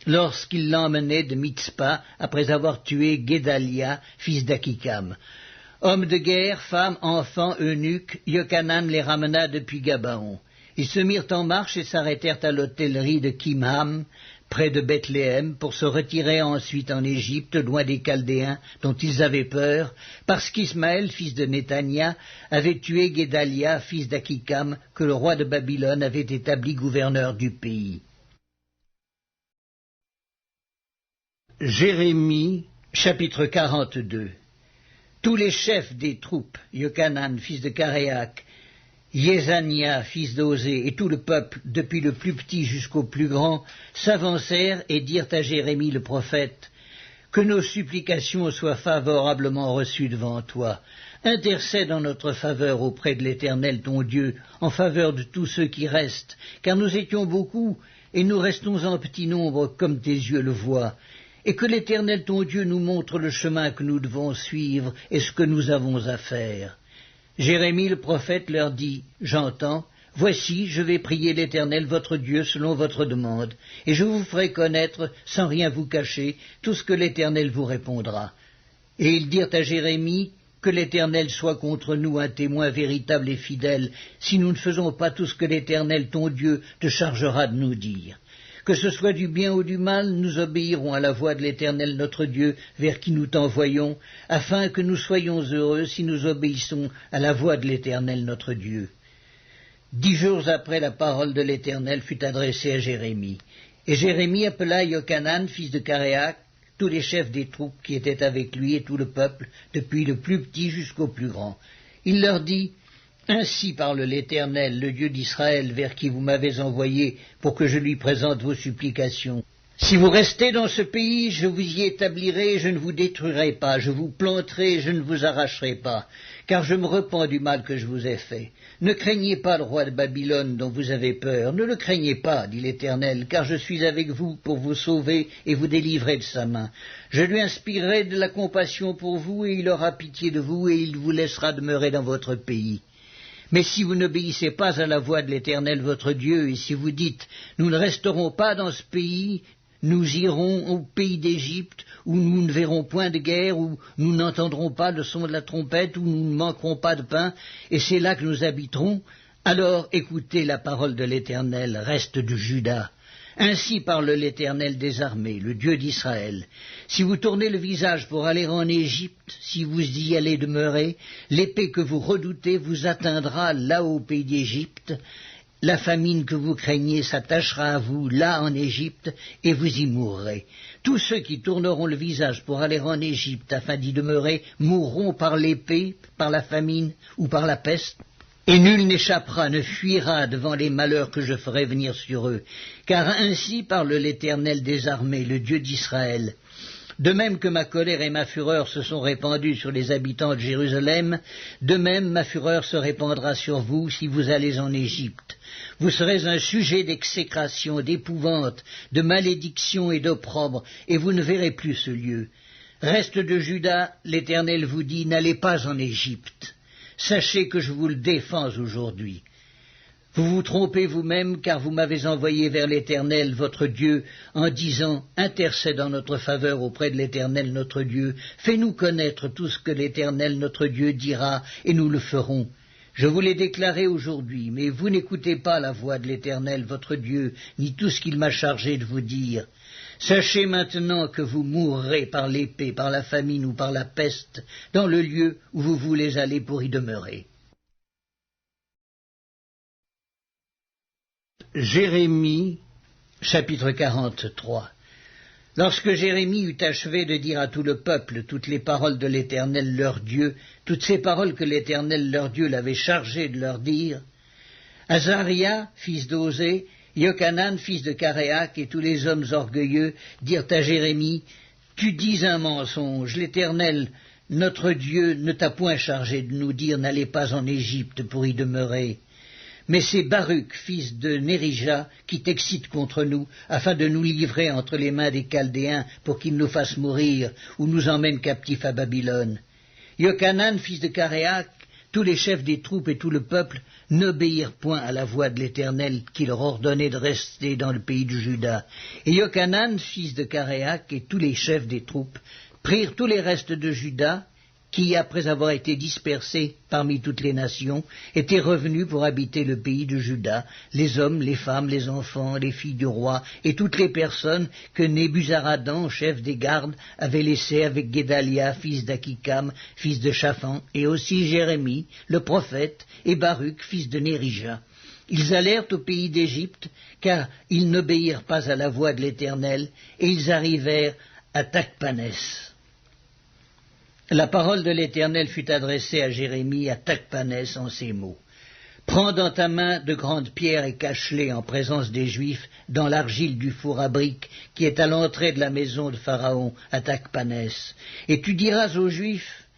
lorsqu'il l'emmenait de Mitzpa après avoir tué Guédalia, fils d'Akikam. Hommes de guerre, femmes, enfants, eunuques, Yochanan les ramena depuis Gabaon. Ils se mirent en marche et s'arrêtèrent à l'hôtellerie de Kimham, près de Bethléem, pour se retirer ensuite en Égypte, loin des Chaldéens, dont ils avaient peur, parce qu'Ismaël, fils de Néthania, avait tué Guédalia, fils d'Akikam, que le roi de Babylone avait établi gouverneur du pays. Jérémie, chapitre 42. Tous les chefs des troupes, Yochanan, fils de Karéach, Yezania, fils d'Osée, et tout le peuple, depuis le plus petit jusqu'au plus grand, s'avancèrent et dirent à Jérémie le prophète, « Que nos supplications soient favorablement reçues devant toi. Intercède en notre faveur auprès de l'Éternel ton Dieu, en faveur de tous ceux qui restent, car nous étions beaucoup, et nous restons en petit nombre comme tes yeux le voient, et que l'Éternel ton Dieu nous montre le chemin que nous devons suivre et ce que nous avons à faire. » Jérémie le prophète leur dit, « J'entends, voici, je vais prier l'Éternel votre Dieu selon votre demande, et je vous ferai connaître, sans rien vous cacher, tout ce que l'Éternel vous répondra. » Et ils dirent à Jérémie, « Que l'Éternel soit contre nous un témoin véritable et fidèle, si nous ne faisons pas tout ce que l'Éternel ton Dieu te chargera de nous dire. Que ce soit du bien ou du mal, nous obéirons à la voix de l'Éternel notre Dieu, vers qui nous t'envoyons, afin que nous soyons heureux si nous obéissons à la voix de l'Éternel notre Dieu. » 10 jours après, la parole de l'Éternel fut adressée à Jérémie. Et Jérémie appela Yochanan, fils de Caréac, tous les chefs des troupes qui étaient avec lui et tout le peuple, depuis le plus petit jusqu'au plus grand. Il leur dit, « Ainsi parle l'Éternel, le Dieu d'Israël, vers qui vous m'avez envoyé, pour que je lui présente vos supplications. Si vous restez dans ce pays, je vous y établirai, et je ne vous détruirai pas, je vous planterai, et je ne vous arracherai pas, car je me repens du mal que je vous ai fait. Ne craignez pas le roi de Babylone dont vous avez peur, ne le craignez pas, dit l'Éternel, car je suis avec vous pour vous sauver et vous délivrer de sa main. Je lui inspirerai de la compassion pour vous, et il aura pitié de vous, et il vous laissera demeurer dans votre pays. Mais si vous n'obéissez pas à la voix de l'Éternel votre Dieu, et si vous dites, nous ne resterons pas dans ce pays, nous irons au pays d'Égypte, où nous ne verrons point de guerre, où nous n'entendrons pas le son de la trompette, où nous ne manquerons pas de pain, et c'est là que nous habiterons, alors écoutez la parole de l'Éternel, reste de Juda. Ainsi parle l'Éternel des armées, le Dieu d'Israël. Si vous tournez le visage pour aller en Égypte, si vous y allez demeurer, l'épée que vous redoutez vous atteindra là au pays d'Égypte. La famine que vous craignez s'attachera à vous là en Égypte, et vous y mourrez. Tous ceux qui tourneront le visage pour aller en Égypte afin d'y demeurer mourront par l'épée, par la famine ou par la peste. Et nul n'échappera, ne fuira devant les malheurs que je ferai venir sur eux, car ainsi parle l'Éternel des armées, le Dieu d'Israël. De même que ma colère et ma fureur se sont répandues sur les habitants de Jérusalem, de même ma fureur se répandra sur vous si vous allez en Égypte. Vous serez un sujet d'exécration, d'épouvante, de malédiction et d'opprobre, et vous ne verrez plus ce lieu. Reste de Juda, l'Éternel vous dit, n'allez pas en Égypte. Sachez que je vous le défends aujourd'hui. Vous vous trompez vous-même, car vous m'avez envoyé vers l'Éternel, votre Dieu, en disant, intercède en notre faveur auprès de l'Éternel, notre Dieu. Fais-nous connaître tout ce que l'Éternel, notre Dieu, dira, et nous le ferons. Je vous l'ai déclaré aujourd'hui, mais vous n'écoutez pas la voix de l'Éternel, votre Dieu, ni tout ce qu'il m'a chargé de vous dire. Sachez maintenant que vous mourrez par l'épée, par la famine ou par la peste, dans le lieu où vous voulez aller pour y demeurer. Jérémie, chapitre 43. Lorsque Jérémie eut achevé de dire à tout le peuple toutes les paroles de l'Éternel leur Dieu, toutes ces paroles que l'Éternel leur Dieu l'avait chargé de leur dire, Azaria, fils d'Osée, Yochanan, fils de Caréac, et tous les hommes orgueilleux dirent à Jérémie, « Tu dis un mensonge, l'Éternel, notre Dieu, ne t'a point chargé de nous dire, n'allez pas en Égypte pour y demeurer. Mais c'est Baruch, fils de Nérija, qui t'excite contre nous, afin de nous livrer entre les mains des Chaldéens, pour qu'ils nous fassent mourir, ou nous emmènent captifs à Babylone. Yochanan, fils de Caréac, tous les chefs des troupes et tout le peuple n'obéirent point à la voix de l'Éternel qui leur ordonnait de rester dans le pays de Juda. Et Yochanan, fils de Caréac, et tous les chefs des troupes prirent tous les restes de Juda, qui, après avoir été dispersés parmi toutes les nations, étaient revenus pour habiter le pays de Juda, les hommes, les femmes, les enfants, les filles du roi, et toutes les personnes que Nebuzaradan, chef des gardes, avait laissées avec Guédalia, fils d'Akikam, fils de Shaphan, et aussi Jérémie, le prophète, et Baruch, fils de Nérija. Ils allèrent au pays d'Égypte, car ils n'obéirent pas à la voix de l'Éternel, et ils arrivèrent à Tachpanès. La parole de l'Éternel fut adressée à Jérémie à Tachpanès en ces mots. Prends dans ta main de grandes pierres et cache-les en présence des Juifs dans l'argile du four à briques qui est à l'entrée de la maison de Pharaon à Tachpanès. Et tu diras aux Juifs,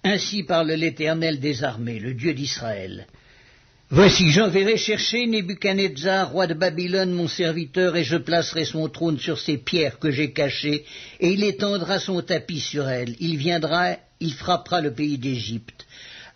ainsi parle l'Éternel des armées, le Dieu d'Israël. Voici, j'enverrai chercher Nebuchadnezzar, roi de Babylone, mon serviteur, et je placerai son trône sur ces pierres que j'ai cachées, et il étendra son tapis sur elles. Il viendra, il frappera le pays d'Égypte.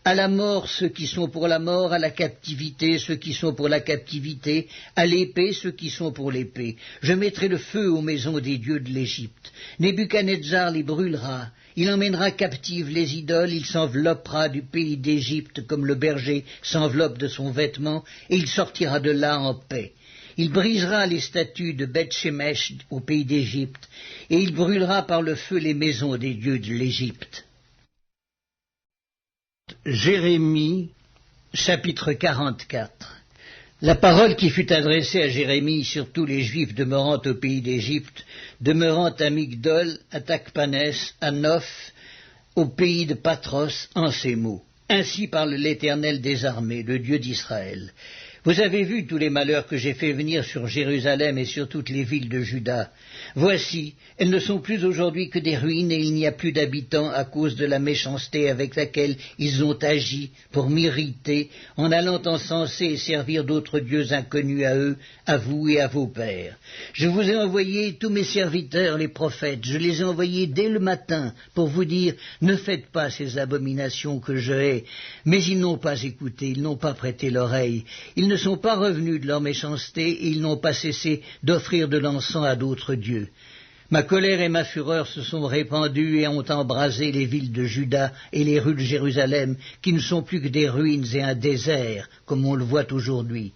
À la mort, ceux qui sont pour la mort, à la captivité, ceux qui sont pour la captivité, à l'épée, ceux qui sont pour l'épée. Je mettrai le feu aux maisons des dieux de l'Égypte. Nebuchadnezzar les brûlera. Il emmènera captives les idoles, il s'enveloppera du pays d'Égypte comme le berger s'enveloppe de son vêtement, et il sortira de là en paix. Il brisera les statues de Beth-Shemesh au pays d'Égypte, et il brûlera par le feu les maisons des dieux de l'Égypte. Jérémie, chapitre 44. La parole qui fut adressée à Jérémie sur tous les Juifs demeurant au pays d'Égypte, demeurant à Migdol, à Tachpanès, à Noph, au pays de Patros, en ces mots. Ainsi parle l'Éternel des armées, le Dieu d'Israël. Vous avez vu tous les malheurs que j'ai fait venir sur Jérusalem et sur toutes les villes de Juda. Voici, elles ne sont plus aujourd'hui que des ruines et il n'y a plus d'habitants à cause de la méchanceté avec laquelle ils ont agi pour m'irriter en allant encenser et servir d'autres dieux inconnus à eux, à vous et à vos pères. Je vous ai envoyé tous mes serviteurs, les prophètes, je les ai envoyés dès le matin pour vous dire « Ne faites pas ces abominations que je hais ». Mais ils n'ont pas écouté, ils n'ont pas prêté l'oreille, ils ne sont pas revenus de leur méchanceté et ils n'ont pas cessé d'offrir de l'encens à d'autres dieux. Ma colère et ma fureur se sont répandues et ont embrasé les villes de Juda et les rues de Jérusalem, qui ne sont plus que des ruines et un désert, comme on le voit aujourd'hui.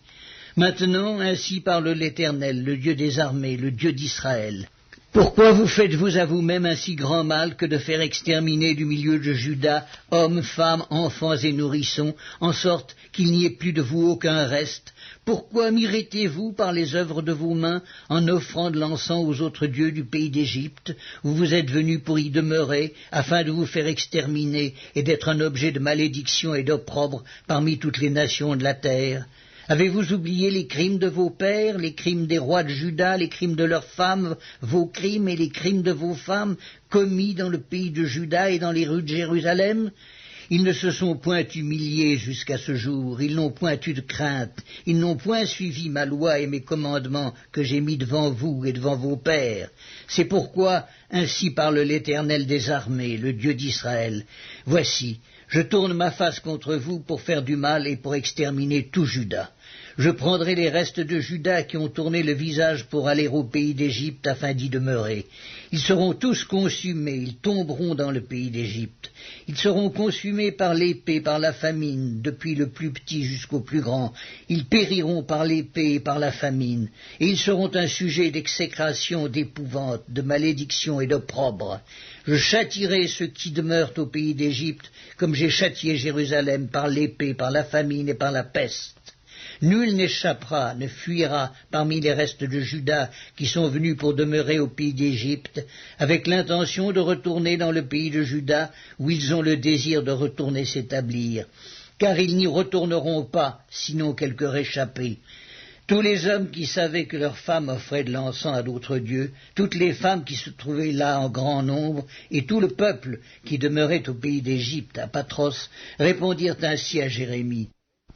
Maintenant, ainsi parle l'Éternel, le Dieu des armées, le Dieu d'Israël. Pourquoi vous faites-vous à vous-même un si grand mal que de faire exterminer du milieu de Juda hommes, femmes, enfants et nourrissons, en sorte qu'il n'y ait plus de vous aucun reste? Pourquoi m'irritez-vous par les œuvres de vos mains en offrant de l'encens aux autres dieux du pays d'Égypte, où vous êtes venus pour y demeurer, afin de vous faire exterminer et d'être un objet de malédiction et d'opprobre parmi toutes les nations de la terre? Avez-vous oublié les crimes de vos pères, les crimes des rois de Juda, les crimes de leurs femmes, vos crimes et les crimes de vos femmes, commis dans le pays de Juda et dans les rues de Jérusalem? Ils ne se sont point humiliés jusqu'à ce jour, ils n'ont point eu de crainte, ils n'ont point suivi ma loi et mes commandements que j'ai mis devant vous et devant vos pères. C'est pourquoi, ainsi parle l'Éternel des armées, le Dieu d'Israël. Voici, je tourne ma face contre vous pour faire du mal et pour exterminer tout Juda. Je prendrai les restes de Juda qui ont tourné le visage pour aller au pays d'Égypte afin d'y demeurer. Ils seront tous consumés, ils tomberont dans le pays d'Égypte. Ils seront consumés par l'épée, par la famine, depuis le plus petit jusqu'au plus grand. Ils périront par l'épée et par la famine, et ils seront un sujet d'exécration, d'épouvante, de malédiction et d'opprobre. Je châtierai ceux qui demeurent au pays d'Égypte, comme j'ai châtié Jérusalem par l'épée, par la famine et par la peste. Nul n'échappera, ne fuira parmi les restes de Juda qui sont venus pour demeurer au pays d'Égypte, avec l'intention de retourner dans le pays de Juda, où ils ont le désir de retourner s'établir, car ils n'y retourneront pas, sinon quelques réchappés. Tous les hommes qui savaient que leurs femmes offraient de l'encens à d'autres dieux, toutes les femmes qui se trouvaient là en grand nombre, et tout le peuple qui demeurait au pays d'Égypte, à Patros, répondirent ainsi à Jérémie.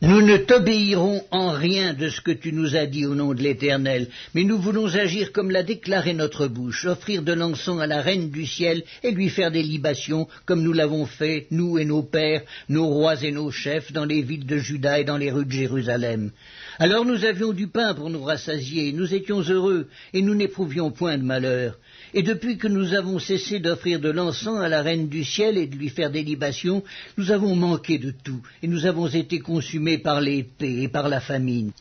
Nous ne t'obéirons en rien de ce que tu nous as dit au nom de l'Éternel, mais nous voulons agir comme l'a déclaré notre bouche, offrir de l'encens à la reine du ciel et lui faire des libations, comme nous l'avons fait, nous et nos pères, nos rois et nos chefs, dans les villes de Juda et dans les rues de Jérusalem. Alors nous avions du pain pour nous rassasier, nous étions heureux, et nous n'éprouvions point de malheur. Et depuis que nous avons cessé d'offrir de l'encens à la reine du ciel et de lui faire des libations, nous avons manqué de tout, et nous avons été consumés par l'épée et par la famine.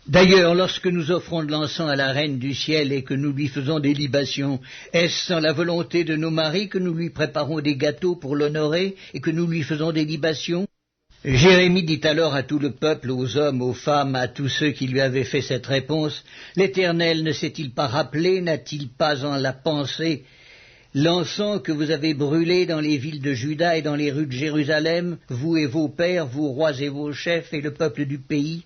D'ailleurs, lorsque nous offrons de l'encens à la reine du ciel et que nous lui faisons des libations, est-ce sans la volonté de nos maris que nous lui préparons des gâteaux pour l'honorer et que nous lui faisons des libations? Jérémie dit alors à tout le peuple, aux hommes, aux femmes, à tous ceux qui lui avaient fait cette réponse, « L'Éternel ne s'est-il pas rappelé, n'a-t-il pas en la pensée, l'encens que vous avez brûlé dans les villes de Juda et dans les rues de Jérusalem, vous et vos pères, vos rois et vos chefs et le peuple du pays?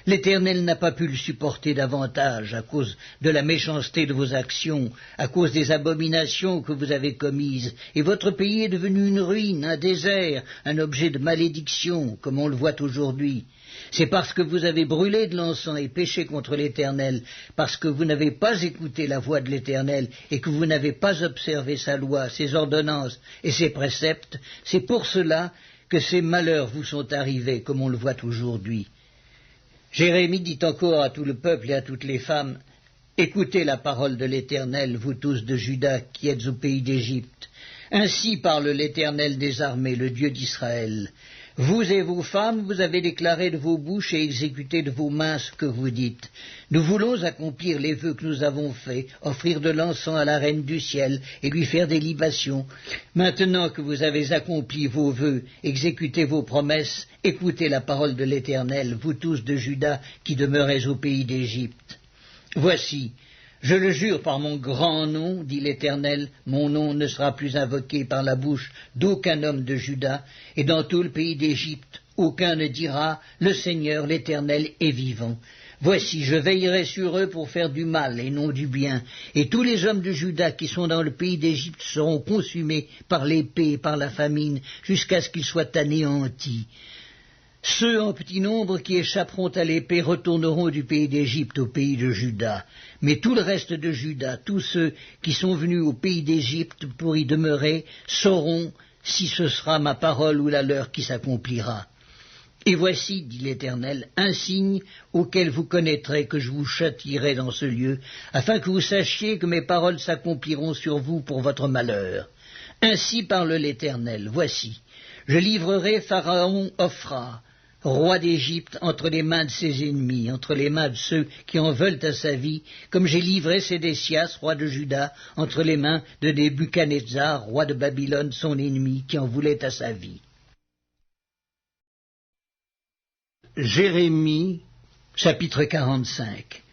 L'Éternel n'a pas pu le supporter davantage à cause de la méchanceté de vos actions, à cause des abominations que vous avez commises, et votre pays est devenu une ruine, un désert, un objet de malédiction, comme on le voit aujourd'hui. C'est parce que vous avez brûlé de l'encens et péché contre l'Éternel, parce que vous n'avez pas écouté la voix de l'Éternel et que vous n'avez pas observé sa loi, ses ordonnances et ses préceptes, c'est pour cela que ces malheurs vous sont arrivés, comme on le voit aujourd'hui. Jérémie dit encore à tout le peuple et à toutes les femmes, « Écoutez la parole de l'Éternel, vous tous de Juda qui êtes au pays d'Égypte. Ainsi parle l'Éternel des armées, le Dieu d'Israël. Vous et vos femmes, vous avez déclaré de vos bouches et exécuté de vos mains ce que vous dites. Nous voulons accomplir les vœux que nous avons faits, offrir de l'encens à la Reine du ciel et lui faire des libations. Maintenant que vous avez accompli vos vœux, exécuté vos promesses, écoutez la parole de l'Éternel, vous tous de Juda qui demeurez au pays d'Égypte. Voici, je le jure par mon grand nom, dit l'Éternel, mon nom ne sera plus invoqué par la bouche d'aucun homme de Juda, et dans tout le pays d'Égypte, aucun ne dira, le Seigneur, l'Éternel, est vivant. Voici, je veillerai sur eux pour faire du mal et non du bien, et tous les hommes de Juda qui sont dans le pays d'Égypte seront consumés par l'épée et par la famine, jusqu'à ce qu'ils soient anéantis. Ceux en petit nombre qui échapperont à l'épée retourneront du pays d'Égypte au pays de Juda. Mais tout le reste de Juda, tous ceux qui sont venus au pays d'Égypte pour y demeurer, sauront si ce sera ma parole ou la leur qui s'accomplira. Et voici, dit l'Éternel, un signe auquel vous connaîtrez que je vous châtierai dans ce lieu, afin que vous sachiez que mes paroles s'accompliront sur vous pour votre malheur. Ainsi parle l'Éternel, voici, je livrerai Pharaon Ophra, roi d'Égypte, entre les mains de ses ennemis, entre les mains de ceux qui en veulent à sa vie, comme j'ai livré Sédécias, roi de Juda, entre les mains de Nebuchadnezzar, roi de Babylone, son ennemi, qui en voulait à sa vie. Jérémie, chapitre 45.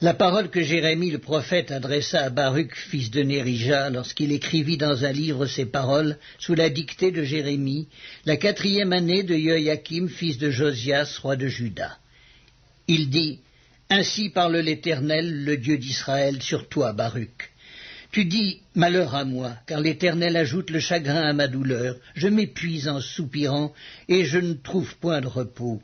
La parole que Jérémie le prophète adressa à Baruch, fils de Nérija, lorsqu'il écrivit dans un livre ces paroles, sous la dictée de Jérémie, la 4e année de Joachim, fils de Josias, roi de Juda. Il dit, « Ainsi parle l'Éternel, le Dieu d'Israël, sur toi, Baruch. Tu dis, malheur à moi, car l'Éternel ajoute le chagrin à ma douleur, je m'épuise en soupirant, et je ne trouve point de repos.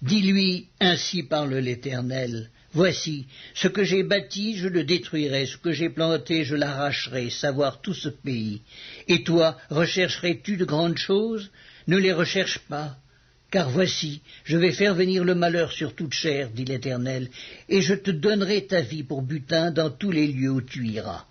Dis-lui, ainsi parle l'Éternel. Voici, ce que j'ai bâti, je le détruirai, ce que j'ai planté, je l'arracherai, savoir tout ce pays. Et toi, rechercherais-tu de grandes choses? Ne les recherche pas. Car voici, je vais faire venir le malheur sur toute chair, dit l'Éternel, et je te donnerai ta vie pour butin dans tous les lieux où tu iras.